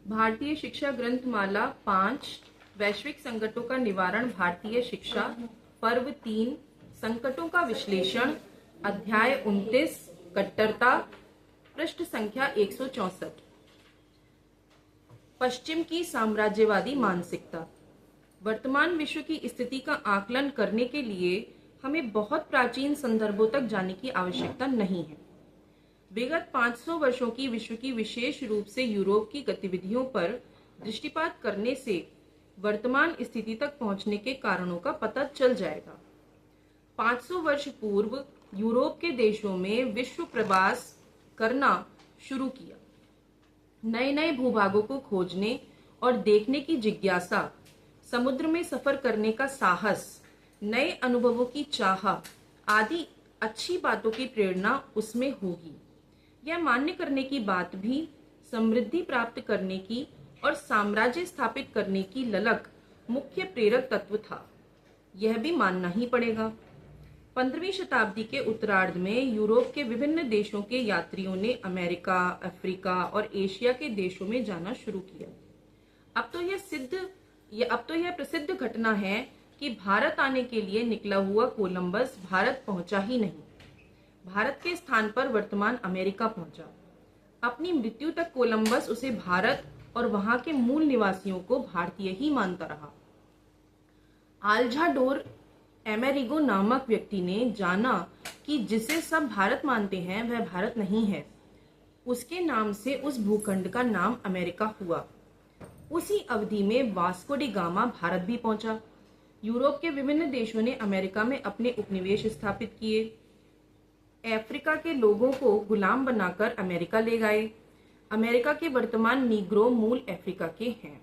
भारतीय शिक्षा ग्रंथमाला 5 वैश्विक संकटों का निवारण भारतीय शिक्षा पर्व 3 संकटों का विश्लेषण अध्याय 29 कट्टरता पृष्ठ संख्या 164। पश्चिम की साम्राज्यवादी मानसिकता। वर्तमान विश्व की स्थिति का आकलन करने के लिए हमें बहुत प्राचीन संदर्भों तक जाने की आवश्यकता नहीं है। विगत 500 वर्षों की विश्व की विशेष रूप से यूरोप की गतिविधियों पर दृष्टिपात करने से वर्तमान स्थिति तक पहुंचने के कारणों का पता चल जाएगा। 500 वर्ष पूर्व यूरोप के देशों में विश्व प्रवास करना शुरू किया। नए नए भूभागों को खोजने और देखने की जिज्ञासा, समुद्र में सफर करने का साहस, नए अनुभवों की चाह आदि अच्छी बातों की प्रेरणा उसमें होगी। यह मान्य करने की बात भी समृद्धि प्राप्त करने की और साम्राज्य स्थापित करने की ललक मुख्य प्रेरक तत्व था। यह भी मानना ही पड़ेगा। 15वीं शताब्दी के उत्तरार्ध में यूरोप के विभिन्न देशों के यात्रियों ने अमेरिका, अफ्रीका और एशिया के देशों में जाना शुरू किया। अब तो यह प्रसिद्ध घटना है कि भारत आने के लिए निकला हुआ कोलंबस भारत पहुंचा ही नहीं, भारत के स्थान पर वर्तमान अमेरिका पहुंचा। अपनी मृत्यु तक कोलंबस उसे भारत और वहां के मूल निवासियों को भारतीय ही मानता रहा। आल्जाडोर अमेरिगो नामक व्यक्ति ने जाना कि जिसे सब भारत मानते हैं वह भारत नहीं है। उसके नाम से उस भूखंड का नाम अमेरिका हुआ। उसी अवधि में वास्को डी गामा भारत भी पहुंचा। यूरोप के विभिन्न देशों ने अमेरिका में अपने उपनिवेश स्थापित किए। अफ्रीका के लोगों को गुलाम बनाकर अमेरिका ले गए। अमेरिका के वर्तमान नीग्रो मूल अफ्रीका के हैं।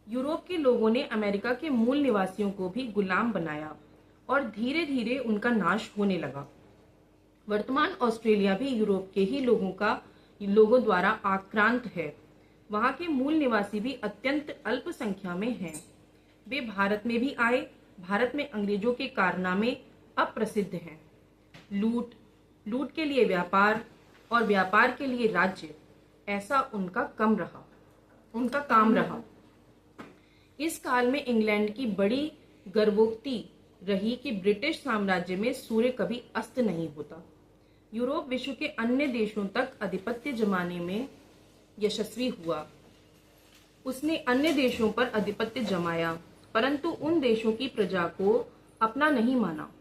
यूरोप के लोगों ने अमेरिका के मूल निवासियों को भी गुलाम बनाया और धीरे धीरे उनका नाश होने लगा। वर्तमान ऑस्ट्रेलिया भी यूरोप के ही लोगों द्वारा आक्रांत है। वहां के मूल निवासी भी अत्यंत अल्प संख्या में हैं। वे भारत में भी आए। भारत में अंग्रेजों के कारनामे अप्रसिद्ध हैं। लूट के लिए व्यापार और व्यापार के लिए राज्य, ऐसा उनका काम रहा। इस काल में इंग्लैंड की बड़ी गर्वोक्ति रही कि ब्रिटिश साम्राज्य में सूर्य कभी अस्त नहीं होता। यूरोप विश्व के अन्य देशों तक आधिपत्य जमाने में यशस्वी हुआ। उसने अन्य देशों पर आधिपत्य जमाया, परंतु उन देशों की प्रजा को अपना नहीं माना।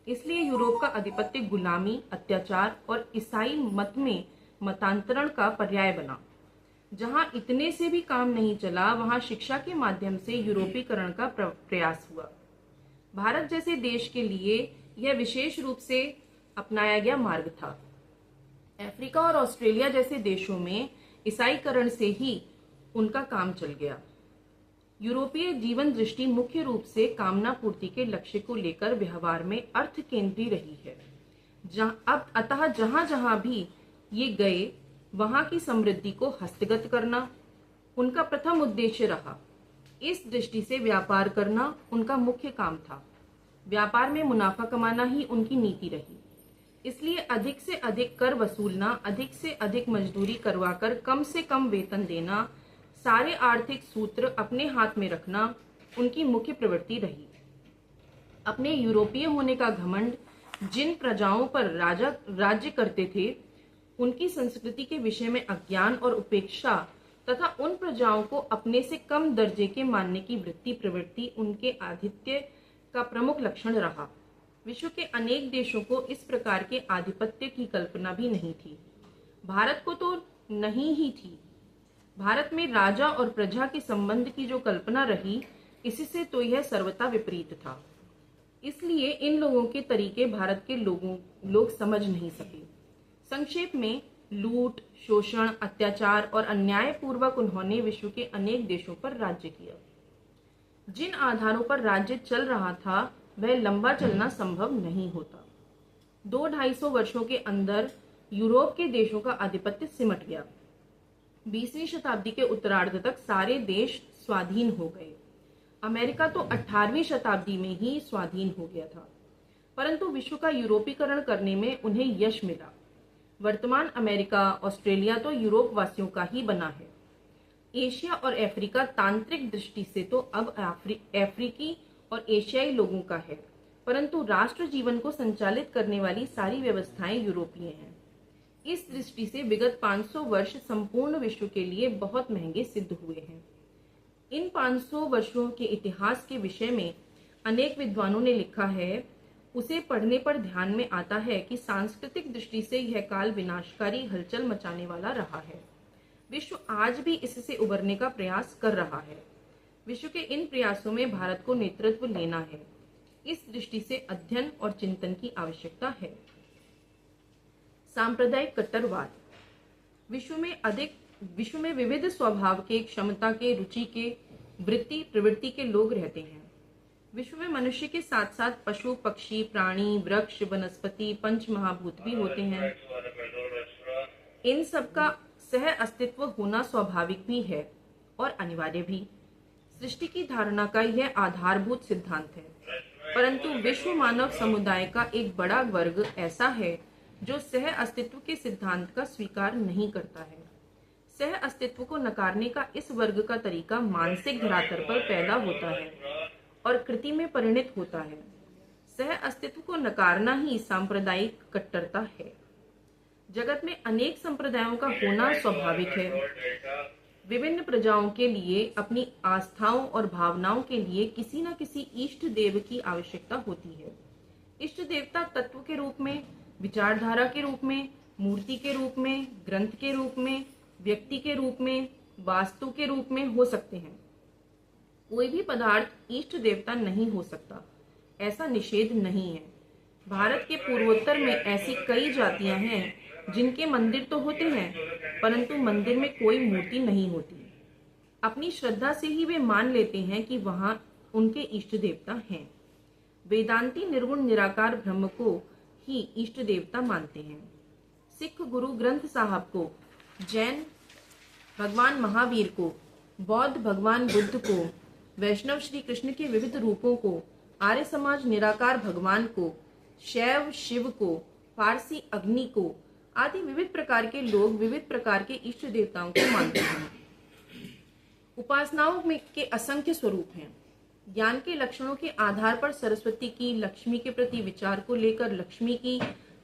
इसलिए यूरोप का आधिपत्य गुलामी, अत्याचार और ईसाई मत में मतांतरण का पर्याय बना। जहां इतने से भी काम नहीं चला, वहां शिक्षा के माध्यम से यूरोपीकरण का प्रयास हुआ। भारत जैसे देश के लिए यह विशेष रूप से अपनाया गया मार्ग था। अफ्रीका और ऑस्ट्रेलिया जैसे देशों में ईसाईकरण से ही उनका काम चल गया। यूरोपीय जीवन दृष्टि मुख्य रूप से कामना पूर्ति के लक्ष्य को लेकर व्यवहार में अर्थ केंद्रीय रही है। अतः जहां जहां भी ये गए, वहां की समृद्धि को हस्तगत करना उनका प्रथम उद्देश्य रहा। इस दृष्टि से व्यापार करना उनका मुख्य काम था। व्यापार में मुनाफा कमाना ही उनकी नीति रही। इसलिए अधिक से अधिक कर वसूलना, अधिक से अधिक मजदूरी करवाकर कम से कम वेतन देना, सारे आर्थिक सूत्र अपने हाथ में रखना उनकी मुख्य प्रवृत्ति रही। अपने यूरोपीय होने का घमंड जिन प्रजाओं पर राज्य करते थे, उनकी संस्कृति के विषय में अज्ञान और उपेक्षा तथा उन प्रजाओं को अपने से कम दर्जे के मानने की प्रवृत्ति उनके आधिपत्य का प्रमुख लक्षण रहा। विश्व के अनेक देशों को इस प्रकार के आधिपत्य की कल्पना भी नहीं थी। भारत को तो नहीं ही थी। भारत में राजा और प्रजा के संबंध की जो कल्पना रही, इससे तो यह सर्वथा विपरीत था। इसलिए इन लोगों के तरीके भारत के लोग समझ नहीं सके। संक्षेप में, लूट, शोषण, अत्याचार और अन्याय पूर्वक उन्होंने विश्व के अनेक देशों पर राज्य किया। जिन आधारों पर राज्य चल रहा था, वह लंबा चलना संभव नहीं होता। 200-250 वर्षों के अंदर यूरोप के देशों का आधिपत्य सिमट गया। 20वीं शताब्दी के उत्तरार्ध तक सारे देश स्वाधीन हो गए। अमेरिका तो 18वीं शताब्दी में ही स्वाधीन हो गया था, परंतु विश्व का यूरोपीकरण करने में उन्हें यश मिला। वर्तमान अमेरिका, ऑस्ट्रेलिया तो यूरोप वासियों का ही बना है। एशिया और अफ्रीका तांत्रिक दृष्टि से तो अब अफ्रीकी और एशियाई लोगों का है, परंतु राष्ट्र जीवन को संचालित करने वाली सारी व्यवस्थाएं यूरोपीय हैं। इस दृष्टि से विगत 500 वर्ष संपूर्ण विश्व के लिए बहुत महंगे सिद्ध हुए हैं। इन 500 वर्षों के इतिहास के विषय में अनेक विद्वानों ने लिखा है। उसे पढ़ने पर ध्यान में आता है कि सांस्कृतिक दृष्टि से यह काल विनाशकारी हलचल मचाने वाला रहा है। विश्व आज भी इससे उबरने का प्रयास कर रहा है। विश्व के इन प्रयासों में भारत को नेतृत्व लेना है। इस दृष्टि से अध्ययन और चिंतन की आवश्यकता है। सांप्रदायिक कट्टरवाद। विश्व में विविध स्वभाव के, क्षमता के, रुचि के, वृत्ति प्रवृत्ति के लोग रहते हैं। विश्व में मनुष्य के साथ साथ पशु, पक्षी, प्राणी, वृक्ष, वनस्पति, पंच महाभूत भी होते हैं। इन सब का सह अस्तित्व होना स्वाभाविक भी है और अनिवार्य भी। सृष्टि की धारणा का यह आधारभूत सिद्धांत है। परंतु विश्व मानव समुदाय का एक बड़ा वर्ग ऐसा है जो सह अस्तित्व के सिद्धांत का स्वीकार नहीं करता है। सह अस्तित्व को नकारने का इस वर्ग का तरीका मानसिक धरातल पर पैदा होता है और कृति में परिणत होता है। सह अस्तित्व को नकारना ही सांप्रदायिक कट्टरता है। जगत में अनेक संप्रदायों का होना स्वाभाविक है। विभिन्न प्रजाओं के लिए अपनी आस्थाओं और भावनाओं के लिए किसी न किसी इष्ट देव की आवश्यकता होती है। इष्ट देवता तत्व के रूप में, विचारधारा के रूप में, मूर्ति के रूप में, ग्रंथ के रूप में, व्यक्ति के रूप में, वास्तु के रूप में हो सकते हैं। कोई भी पदार्थ इष्ट देवता नहीं हो सकता, ऐसा निषेध नहीं है। भारत के पूर्वोत्तर में ऐसी कई जातियां हैं जिनके मंदिर तो होते हैं, परंतु मंदिर में कोई मूर्ति नहीं होती। अपनी श्रद्धा से ही वे मान लेते हैं कि वहां उनके इष्ट देवता हैं। वेदांती निर्गुण निराकार ब्रह्म को ही इष्ट देवता मानते हैं। सिख गुरु ग्रंथ साहब को, जैन भगवान महावीर को, बौद्ध भगवान बुद्ध को, वैष्णव श्री कृष्ण के विविध रूपों को, आर्य समाज निराकार भगवान को, शैव शिव को, पारसी अग्नि को आदि विविध प्रकार के लोग विविध प्रकार के इष्ट देवताओं को मानते हैं। उपासनाओं में के असंख्य स्वरूप हैं। ज्ञान के लक्षणों के आधार पर सरस्वती की, लक्ष्मी के प्रति विचार को लेकर लक्ष्मी की,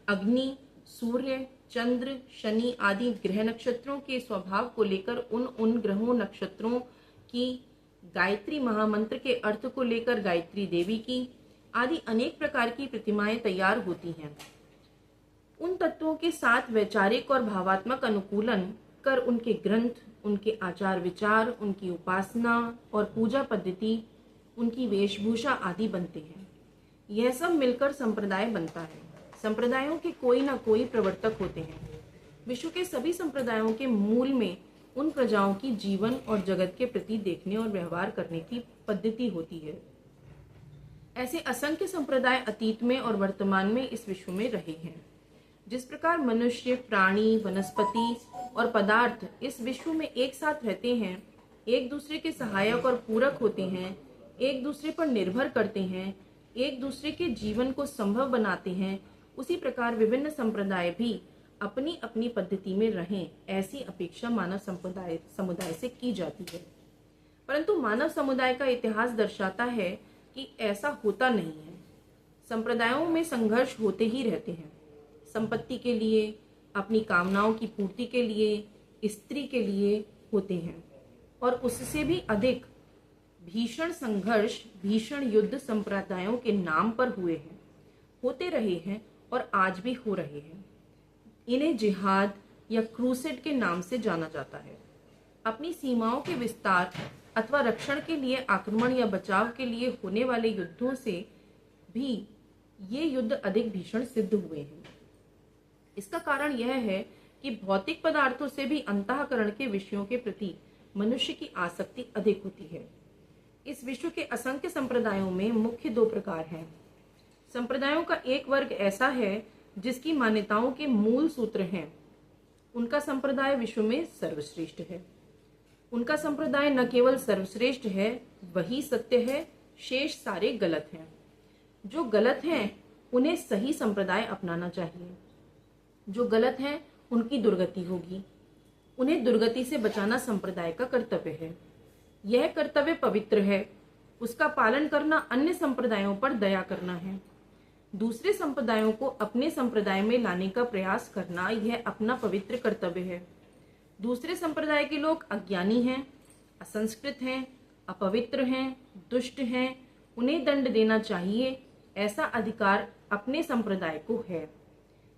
अग्नि, सूर्य, चंद्र, शनि आदि ग्रह नक्षत्रों के स्वभाव को लेकर उन ग्रहों नक्षत्रों की, गायत्री महामंत्र के अर्थ को लेकर गायत्री देवी की आदि अनेक प्रकार की प्रतिमाएं तैयार होती हैं। उन तत्वों के साथ वैचारिक और भावात्मक अनुकूलन कर उनके ग्रंथ, उनके आचार विचार, उनकी उपासना और पूजा पद्धति, उनकी वेशभूषा आदि बनते हैं। यह सब मिलकर संप्रदाय बनता है। संप्रदायों के कोई ना कोई प्रवर्तक होते हैं। विश्व के सभी संप्रदायों के मूल में उन प्रजाओं की जीवन और जगत के प्रति देखने और व्यवहार करने की पद्धति होती है। ऐसे असंख्य संप्रदाय अतीत में और वर्तमान में इस विश्व में रहे हैं। जिस प्रकार मनुष्य, प्राणी, वनस्पति और पदार्थ इस विश्व में एक साथ रहते हैं, एक दूसरे के सहायक और पूरक होते हैं, एक दूसरे पर निर्भर करते हैं, एक दूसरे के जीवन को संभव बनाते हैं, उसी प्रकार विभिन्न संप्रदाय भी अपनी अपनी पद्धति में रहें, ऐसी अपेक्षा मानव समुदाय से की जाती है। परंतु मानव समुदाय का इतिहास दर्शाता है कि ऐसा होता नहीं है। संप्रदायों में संघर्ष होते ही रहते हैं। संपत्ति के लिए, अपनी कामनाओं की पूर्ति के लिए, स्त्री के लिए होते हैं, और उससे भी अधिक भीषण संघर्ष, भीषण युद्ध संप्रदायों के नाम पर हुए हैं, होते रहे हैं और आज भी हो रहे हैं। इन्हें जिहाद या क्रूसेड के नाम से जाना जाता है। अपनी सीमाओं के विस्तार अथवा रक्षण के लिए आक्रमण या बचाव के लिए होने वाले युद्धों से भी ये युद्ध अधिक भीषण सिद्ध हुए हैं। इसका कारण यह है कि भौतिक पदार्थों से भी अंतःकरण के विषयों के प्रति मनुष्य की आसक्ति अधिक होती है। इस विश्व के असंख्य संप्रदायों में मुख्य दो प्रकार हैं। संप्रदायों का एक वर्ग ऐसा है जिसकी मान्यताओं के मूल सूत्र हैं। उनका संप्रदाय विश्व में सर्वश्रेष्ठ है। उनका संप्रदाय न केवल सर्वश्रेष्ठ है, वही सत्य है, शेष सारे गलत हैं। जो गलत हैं उन्हें सही संप्रदाय अपनाना चाहिए। जो गलत हैं उनकी दुर्गति होगी। उन्हें दुर्गति से बचाना संप्रदाय का कर्तव्य है। यह कर्तव्य पवित्र है। उसका पालन करना अन्य संप्रदायों पर दया करना है। दूसरे संप्रदायों को अपने संप्रदाय में लाने का प्रयास करना यह अपना पवित्र कर्तव्य है। दूसरे संप्रदाय के लोग अज्ञानी हैं, असंस्कृत हैं, अपवित्र हैं, दुष्ट हैं, उन्हें दंड देना चाहिए, ऐसा अधिकार अपने संप्रदाय को है।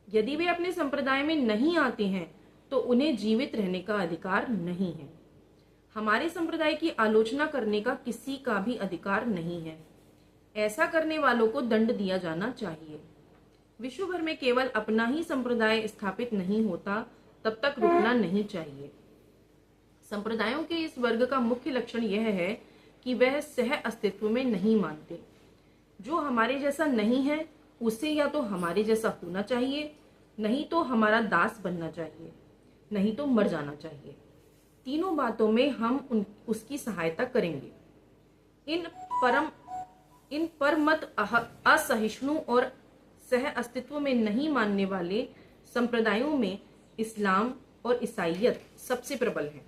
यदि वे अपने संप्रदाय में नहीं आते हैं तो उन्हें जीवित रहने का अधिकार नहीं है। हमारे संप्रदाय की आलोचना करने का किसी का भी अधिकार नहीं है। ऐसा करने वालों को दंड दिया जाना चाहिए। विश्व भर में केवल अपना ही संप्रदाय स्थापित नहीं होता तब तक रुकना नहीं चाहिए। संप्रदायों के इस वर्ग का मुख्य लक्षण यह है कि वह सह अस्तित्व में नहीं मानते। जो हमारे जैसा नहीं है उसे या तो हमारे जैसा होना चाहिए, नहीं तो हमारा दास बनना चाहिए, नहीं तो मर जाना चाहिए। तीनों बातों में हम उसकी सहायता करेंगे। इन परमत असहिष्णु और सह अस्तित्व में नहीं मानने वाले संप्रदायों में इस्लाम और ईसाईयत सबसे प्रबल है।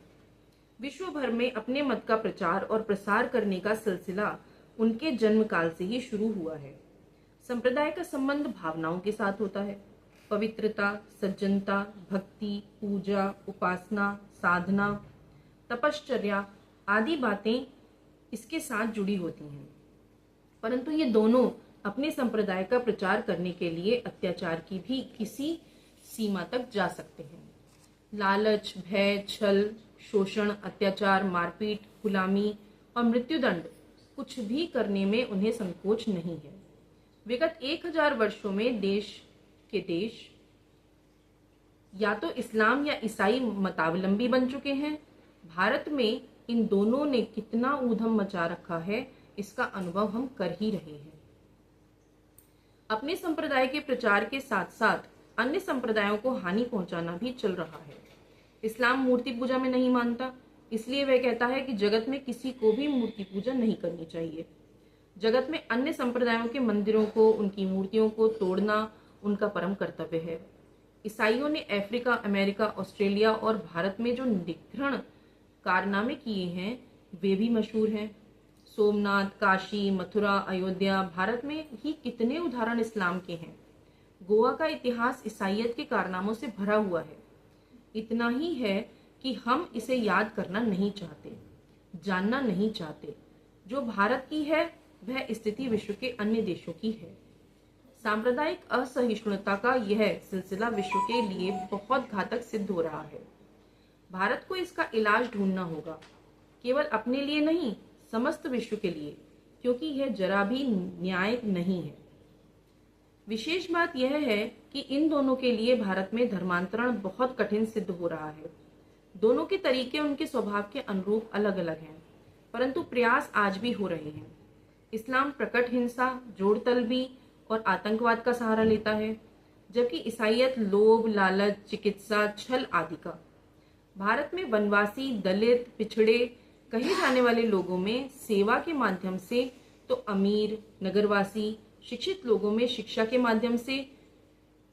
विश्व भर में अपने मत का प्रचार और प्रसार करने का सिलसिला उनके जन्म काल से ही शुरू हुआ है। संप्रदाय का संबंध भावनाओं के साथ होता है। पवित्रता, सज्जनता, भक्ति, पूजा, उपासना, साधना, तपश्चर्या आदि बातें इसके साथ जुड़ी होती हैं। परंतु ये दोनों अपने संप्रदाय का प्रचार करने के लिए अत्याचार की भी किसी सीमा तक जा सकते हैं। लालच, भय, छल, शोषण, अत्याचार, मारपीट, गुलामी और मृत्युदंड कुछ भी करने में उन्हें संकोच नहीं है। विगत 1000 वर्षों में देश या तो इस्लाम या ईसाई मतावलंबी बन चुके हैं। भारत में इन दोनों ने कितना ऊधम मचा रखा है इसका अनुभव हम कर ही रहे हैं। अपने संप्रदाय के प्रचार के साथ साथ अन्य संप्रदायों को हानि पहुंचाना भी चल रहा है। इस्लाम मूर्ति पूजा में नहीं मानता, इसलिए वह कहता है कि जगत में किसी को भी मूर्ति पूजा नहीं करनी चाहिए। जगत में अन्य संप्रदायों के मंदिरों को, उनकी मूर्तियों को तोड़ना उनका परम कर्तव्य है। ईसाइयों ने अफ्रीका, अमेरिका, ऑस्ट्रेलिया और भारत में जो निगृण कारनामे किए हैं वे भी मशहूर हैं। सोमनाथ, काशी, मथुरा, अयोध्या, भारत में ही कितने उदाहरण इस्लाम के हैं। गोवा का इतिहास ईसाइयत के कारनामों से भरा हुआ है। इतना ही है कि हम इसे याद करना नहीं चाहते, जानना नहीं चाहते। जो भारत की है वह स्थिति विश्व के अन्य देशों की है। सांप्रदायिक असहिष्णुता का यह सिलसिला विश्व के लिए बहुत घातक सिद्ध हो रहा है। भारत को इसका इलाज ढूंढना होगा, केवल अपने लिए नहीं, समस्त विश्व के लिए, क्योंकि यह जरा भी न्याय नहीं है। विशेष बात यह है कि इन दोनों के लिए भारत में धर्मांतरण बहुत कठिन सिद्ध हो रहा है। दोनों के तरीके उनके स्वभाव के अनुरूप अलग अलग हैं, परंतु प्रयास आज भी हो रहे हैं। इस्लाम प्रकट हिंसा, जोड़तलबी और आतंकवाद का सहारा लेता है, जबकि ईसाईयत लोभ, लालच, चिकित्सा, छल आदि का। भारत में वनवासी, दलित, पिछड़े कहे जाने वाले लोगों में सेवा के माध्यम से तो अमीर, नगरवासी, शिक्षित लोगों में शिक्षा के माध्यम से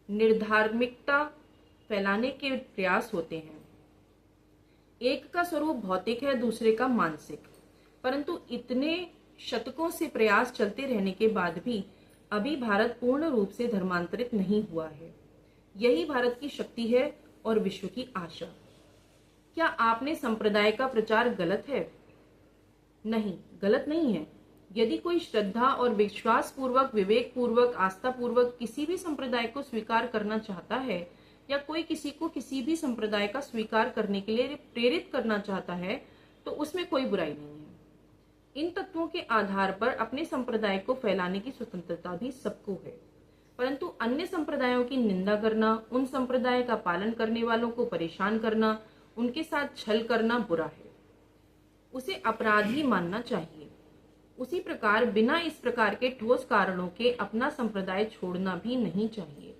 निर्धार्मिकता फैलाने के प्रयास होते हैं। एक का स्वरूप भौतिक है, दूसरे का मानसिक, परंतु इतने शतकों से प्रयास चलते रहने के बाद भी अभी भारत पूर्ण रूप से धर्मांतरित नहीं हुआ है। यही भारत की शक्ति है और विश्व की आशा। क्या आपने संप्रदाय का प्रचार गलत है? नहीं, गलत नहीं है। यदि कोई श्रद्धा और विश्वास पूर्वक, विवेक पूर्वक, आस्था पूर्वक किसी भी संप्रदाय को स्वीकार करना चाहता है या कोई किसी को किसी भी संप्रदाय का स्वीकार करने के लिए प्रेरित करना चाहता है तो उसमें कोई बुराई नहीं है। इन तत्वों के आधार पर अपने संप्रदाय को फैलाने की स्वतंत्रता भी सबको है, परंतु अन्य संप्रदायों की निंदा करना, उन संप्रदाय का पालन करने वालों को परेशान करना, उनके साथ छल करना बुरा है, उसे अपराध ही मानना चाहिए। उसी प्रकार बिना इस प्रकार के ठोस कारणों के अपना संप्रदाय छोड़ना भी नहीं चाहिए।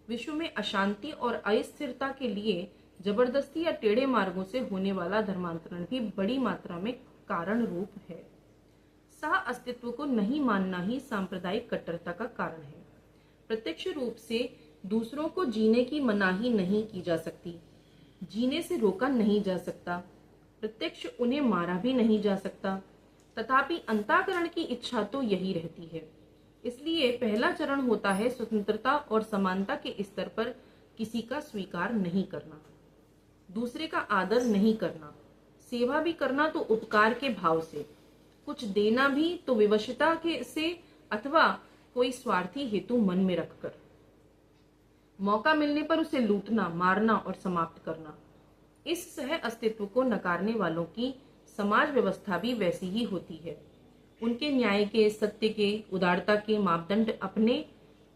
विश्व में अशांति और अस्थिरता के लिए जबरदस्ती या टेढ़े मार्गों से होने वाला धर्मांतरण भी बड़ी मात्रा में कारण रूप है। सह अस्तित्व को नहीं मानना ही सांप्रदायिक कट्टरता का कारण है। प्रत्यक्ष रूप से दूसरों को जीने की मनाही नहीं की जा सकती, जीने से रोका नहीं जा सकता, प्रत्यक्ष उन्हें मारा भी नहीं जा सकता, तथापि अंतःकरण की इच्छा तो यही रहती है। इसलिए पहला चरण होता है स्वतंत्रता और समानता के स्तर पर किसी का स्वीकार नहीं करना, दूसरे का आदर नहीं करना, सेवा भी करना तो उपकार के भाव से, कुछ देना भी तो विवशता के से अथवा कोई स्वार्थी हेतु मन में रखकर, मौका मिलने पर उसे लूटना, मारना और समाप्त करना। इस सह अस्तित्व को नकारने वालों की समाज व्यवस्था भी वैसी ही होती है। उनके न्याय के, सत्य के, उदारता के मापदंड अपने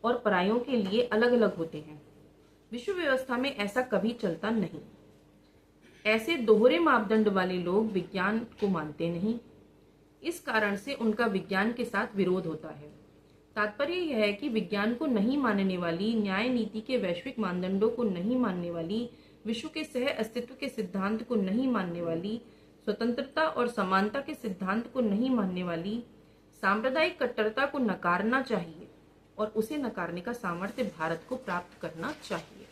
और परायों के लिए अलग अलग होते हैं। विश्व व्यवस्था में ऐसा कभी चलता नहीं। ऐसे दोहरे मापदंड वाले लोग विज्ञान को मानते नहीं। इस कारण से उनका विज्ञान के साथ विरोध होता है। तात्पर्य यह है कि विज्ञान को नहीं मानने वाली, न्याय नीति के वैश्विक मानदंडों को नहीं मानने वाली, विश्व के सह अस्तित्व के सिद्धांत को नहीं मानने वाली, स्वतंत्रता और समानता के सिद्धांत को नहीं मानने वाली, सांप्रदायिक कट्टरता को नकारना चाहिए और उसे नकारने का सामर्थ्य भारत को प्राप्त करना चाहिए।